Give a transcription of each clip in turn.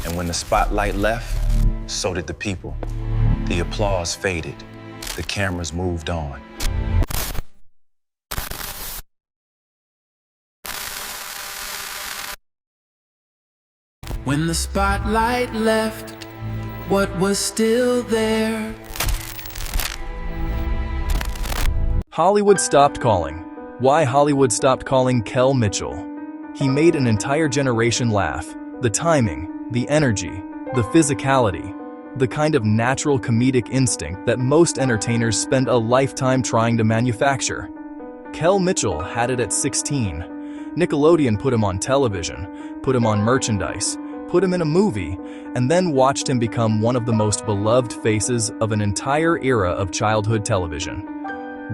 And when the spotlight left, so did the people. The applause faded. The cameras moved on. When the spotlight left, what was still there? Hollywood stopped calling. Why Hollywood stopped calling Kel Mitchell. He made an entire generation laugh. The timing, the energy, the physicality, the kind of natural comedic instinct that most entertainers spend a lifetime trying to manufacture. Kel Mitchell had it at 16. Nickelodeon put him on television, put him on merchandise, put him in a movie, and then watched him become one of the most beloved faces of an entire era of childhood television.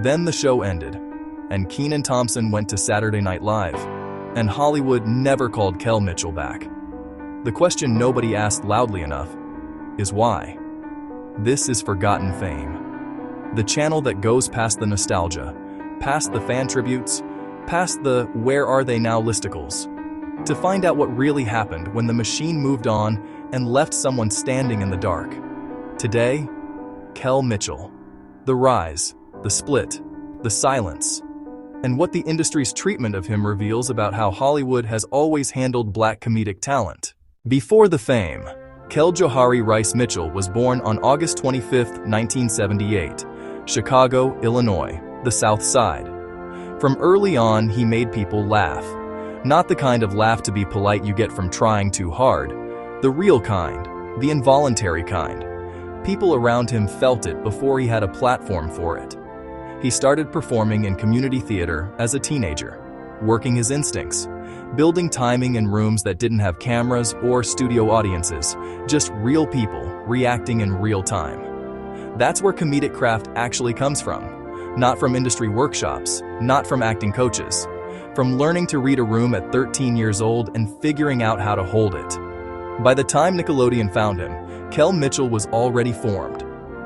Then the show ended, and Kenan Thompson went to Saturday Night Live, and Hollywood never called Kel Mitchell back. The question nobody asked loudly enough is why. This is Forgotten Fame. The channel that goes past the nostalgia, past the fan tributes, past the where are they now listicles, to find out what really happened when the machine moved on and left someone standing in the dark. Today, Kel Mitchell. The rise, the split, the silence, and what the industry's treatment of him reveals about how Hollywood has always handled black comedic talent. Before the fame, Kel Johari Rice Mitchell was born on August 25, 1978, Chicago, Illinois, the South Side. From early on, he made people laugh. Not the kind of laugh to be polite you get from trying too hard, the real kind, the involuntary kind. People around him felt it before he had a platform for it. He started performing in community theater as a teenager, working his instincts, building timing in rooms that didn't have cameras or studio audiences, just real people reacting in real time. That's where comedic craft actually comes from, not from industry workshops, not from acting coaches, from learning to read a room at 13 years old and figuring out how to hold it. By the time Nickelodeon found him, Kel Mitchell was already formed,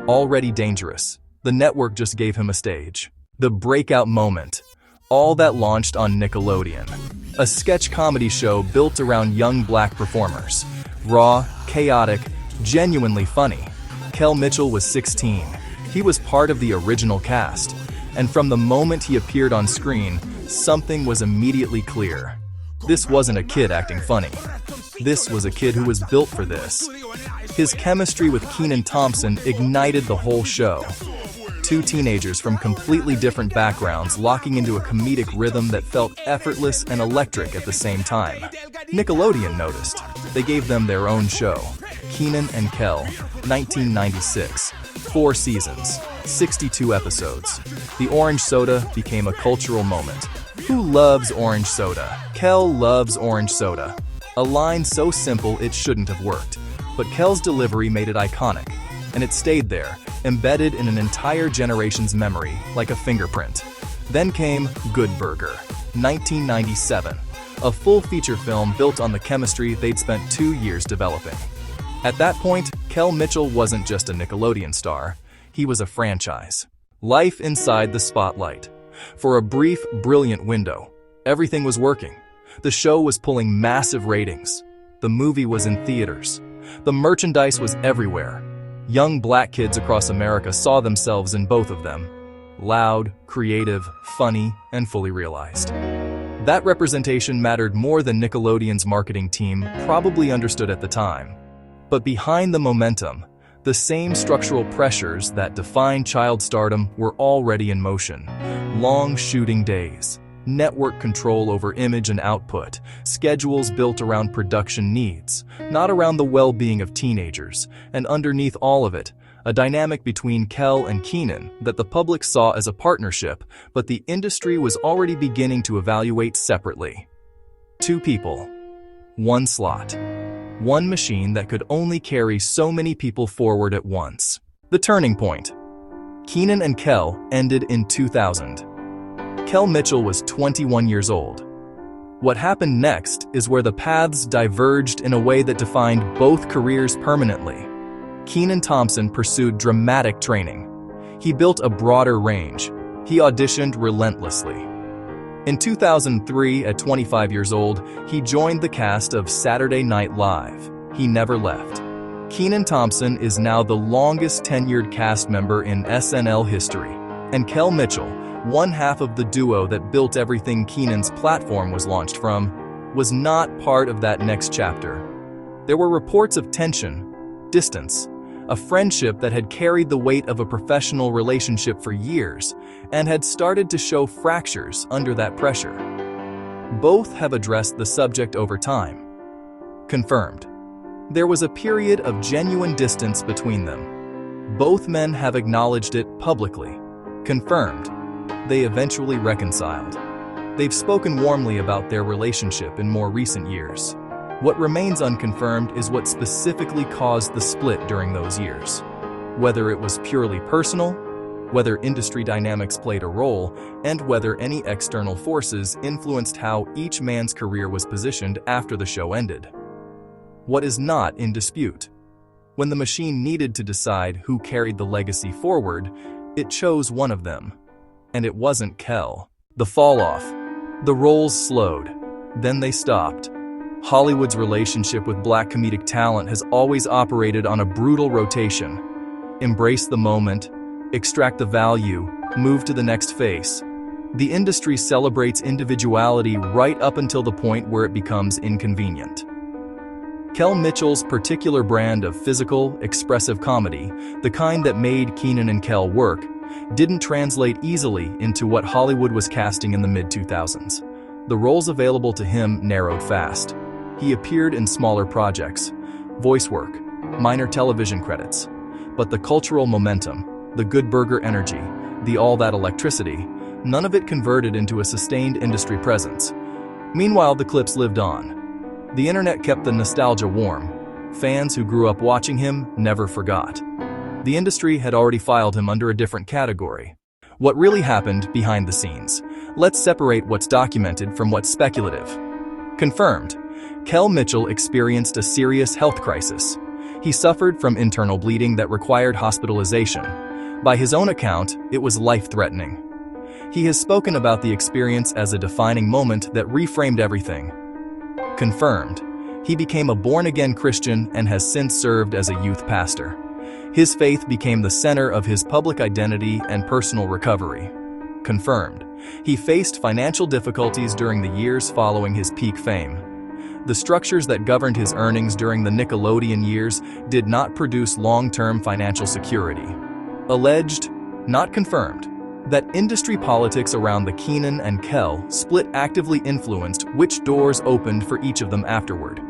already dangerous. The network just gave him a stage. The breakout moment. All that launched on Nickelodeon. A sketch comedy show built around young black performers. Raw, chaotic, genuinely funny. Kel Mitchell was 16. He was part of the original cast. And from the moment he appeared on screen, something was immediately clear. This wasn't a kid acting funny. This was a kid who was built for this. His chemistry with Kenan Thompson ignited the whole show. Two teenagers from completely different backgrounds locking into a comedic rhythm that felt effortless and electric at the same time. Nickelodeon noticed. They gave them their own show, Kenan and Kel, 1996. 4 seasons, 62 episodes. The orange soda became a cultural moment. Who loves orange soda? Kel loves orange soda. A line so simple it shouldn't have worked, but Kel's delivery made it iconic, and it stayed there, embedded in an entire generation's memory like a fingerprint. Then came Good Burger, 1997, a full feature film built on the chemistry they'd spent 2 years developing. At that point, Kel Mitchell wasn't just a Nickelodeon star, he was a franchise. Life inside the spotlight. For a brief, brilliant window, everything was working. The show was pulling massive ratings. The movie was in theaters. The merchandise was everywhere. Young black kids across America saw themselves in both of them. Loud, creative, funny, and fully realized. That representation mattered more than Nickelodeon's marketing team probably understood at the time. But behind the momentum, the same structural pressures that defined child stardom were already in motion. Long shooting days, network control over image and output, schedules built around production needs, not around the well-being of teenagers, and underneath all of it, a dynamic between Kel and Kenan that the public saw as a partnership, but the industry was already beginning to evaluate separately. 2 people, 1 slot. One machine that could only carry so many people forward at once. The turning point. Kenan and Kel ended in 2000. Kel Mitchell was 21 years old. What happened next is where the paths diverged in a way that defined both careers permanently. Kenan Thompson pursued dramatic training. He built a broader range. He auditioned relentlessly. In 2003, at 25 years old, he joined the cast of Saturday Night Live. he never left. Kenan Thompson is now the longest tenured cast member in SNL history, and Kel Mitchell, one half of the duo that built everything Kenan's platform was launched from, was not part of that next chapter. There were reports of tension, distance, a friendship that had carried the weight of a professional relationship for years and had started to show fractures under that pressure. Both have addressed the subject over time. Confirmed. There was a period of genuine distance between them. Both men have acknowledged it publicly. Confirmed. They eventually reconciled. They've spoken warmly about their relationship in more recent years. What remains unconfirmed is what specifically caused the split during those years. Whether it was purely personal, whether industry dynamics played a role, and whether any external forces influenced how each man's career was positioned after the show ended. What is not in dispute? When the machine needed to decide who carried the legacy forward, it chose one of them. And it wasn't Kel. The fall-off. The roles slowed. Then they stopped. Hollywood's relationship with black comedic talent has always operated on a brutal rotation. Embrace the moment, extract the value, move to the next phase. The industry celebrates individuality right up until the point where it becomes inconvenient. Kel Mitchell's particular brand of physical, expressive comedy, the kind that made Kenan Kel work, didn't translate easily into what Hollywood was casting in the mid-2000s. The roles available to him narrowed fast. He appeared in smaller projects, voice work, minor television credits. But the cultural momentum, the Good Burger energy, the all that electricity, none of it converted into a sustained industry presence. Meanwhile, the clips lived on. The internet kept the nostalgia warm. Fans who grew up watching him never forgot. The industry had already filed him under a different category. What really happened behind the scenes? Let's separate what's documented from what's speculative. Confirmed. Kel Mitchell experienced a serious health crisis. He suffered from internal bleeding that required hospitalization. By his own account, it was life-threatening. He has spoken about the experience as a defining moment that reframed everything. Confirmed. He became a born-again Christian and has since served as a youth pastor. His faith became the center of his public identity and personal recovery. Confirmed. He faced financial difficulties during the years following his peak fame. The structures that governed his earnings during the Nickelodeon years did not produce long-term financial security. Alleged, not confirmed, that industry politics around the Kenan and Kel split actively influenced which doors opened for each of them afterward.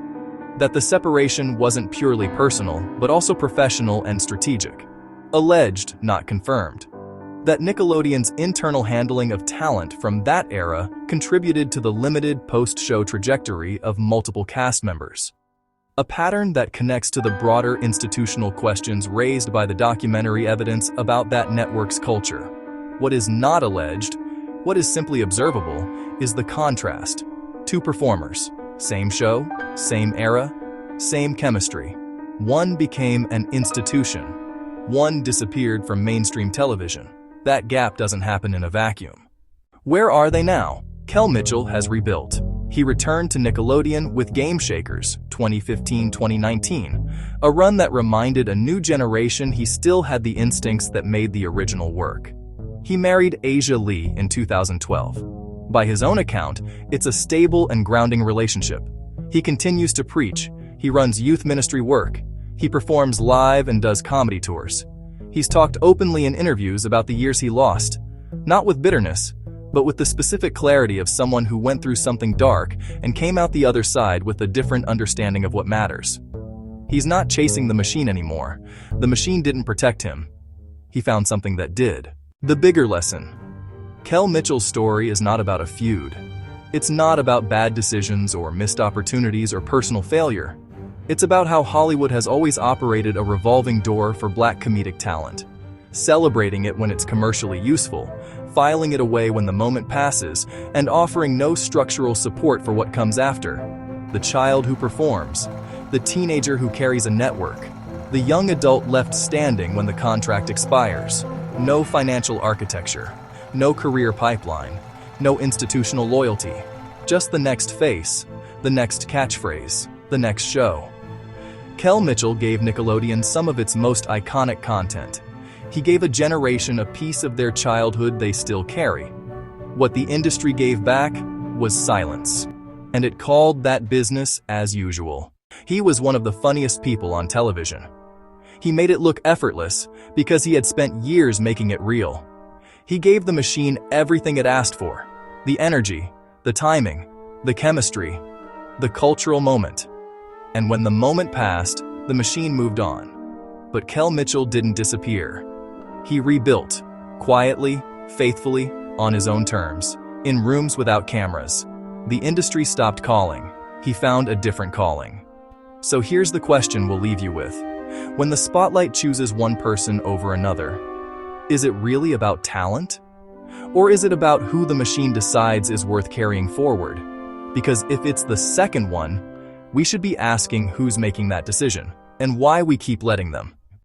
That the separation wasn't purely personal, but also professional and strategic. Alleged, not confirmed. That Nickelodeon's internal handling of talent from that era contributed to the limited post-show trajectory of multiple cast members. A pattern that connects to the broader institutional questions raised by the documentary evidence about that network's culture. What is not alleged, what is simply observable, is the contrast. Two performers, same show, same era, same chemistry. One became an institution. One disappeared from mainstream television. That gap doesn't happen in a vacuum. Where are they now? Kel Mitchell has rebuilt. He returned to Nickelodeon with Game Shakers 2015-2019, a run that reminded a new generation he still had the instincts that made the original work. He married Asia Lee in 2012. By his own account, it's a stable and grounding relationship. He continues to preach, he runs youth ministry work, he performs live and does comedy tours. He's talked openly in interviews about the years he lost, not with bitterness, but with the specific clarity of someone who went through something dark and came out the other side with a different understanding of what matters. He's not chasing the machine anymore. The machine didn't protect him. He found something that did. The bigger lesson. Kel Mitchell's story is not about a feud. It's not about bad decisions or missed opportunities or personal failure. It's about how Hollywood has always operated a revolving door for black comedic talent, celebrating it when it's commercially useful, filing it away when the moment passes, and offering no structural support for what comes after. The child who performs, the teenager who carries a network, the young adult left standing when the contract expires. No financial architecture, no career pipeline, no institutional loyalty, just the next face, the next catchphrase, the next show. Kel Mitchell gave Nickelodeon some of its most iconic content. He gave a generation a piece of their childhood they still carry. What the industry gave back was silence. And it called that business as usual. He was one of the funniest people on television. He made it look effortless because he had spent years making it real. He gave the machine everything it asked for: the energy, the timing, the chemistry, the cultural moment. And when the moment passed, the machine moved on. But Kel Mitchell didn't disappear. He rebuilt, quietly, faithfully, on his own terms, in rooms without cameras. The industry stopped calling. He found a different calling. So here's the question we'll leave you with. When the spotlight chooses one person over another, is it really about talent? Or is it about who the machine decides is worth carrying forward? Because if it's the second one, we should be asking who's making that decision and why we keep letting them.